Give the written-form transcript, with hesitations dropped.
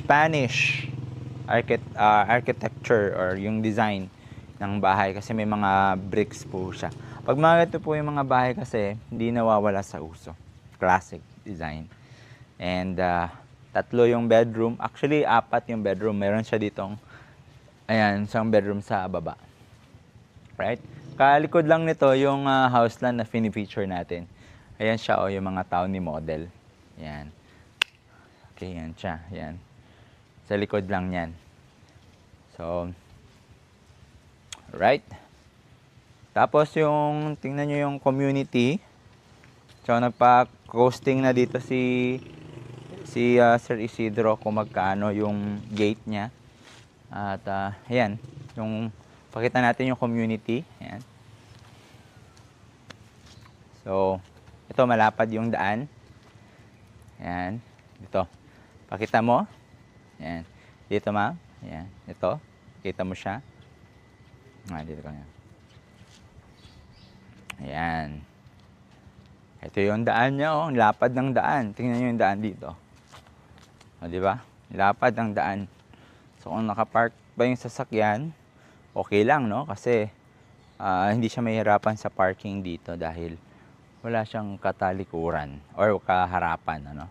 Spanish architecture or yung design ng bahay kasi may mga bricks po siya. Pag mga ito po yung mga bahay kasi hindi nawawala sa uso. Classic design. And tatlo yung bedroom. Actually, 4 yung bedroom. Meron siya ditong, ayan, isang bedroom sa baba. Right? Kalikod lang nito yung house land na fini-feature natin. Ayan siya, o, yung mga tao ni model. Ayan. Okay, yan siya. Ayan. Sa likod lang yan. So, right. Tapos yung, tingnan nyo yung community. So, nagpa-coasting na dito si Sir Isidro kung magkano yung gate niya. At, ayan. Yung, pakita natin yung community. Ayan. So, ito malapad yung daan. Ayan. Dito. Pakita mo. Ayan. Dito, ma'am. Ayan. Ito. Kita mo siya. Dito ka yan. Ayan. Ito yung daan niya, oh. Lapad ng daan. Tingnan niyo yung daan dito. O, di ba? Lapad ng daan. So, kung nakapark ba yung sasakyan, okay lang, no? Kasi, hindi siya mahirapan sa parking dito dahil wala siyang katalikuran or kaharapan, ano?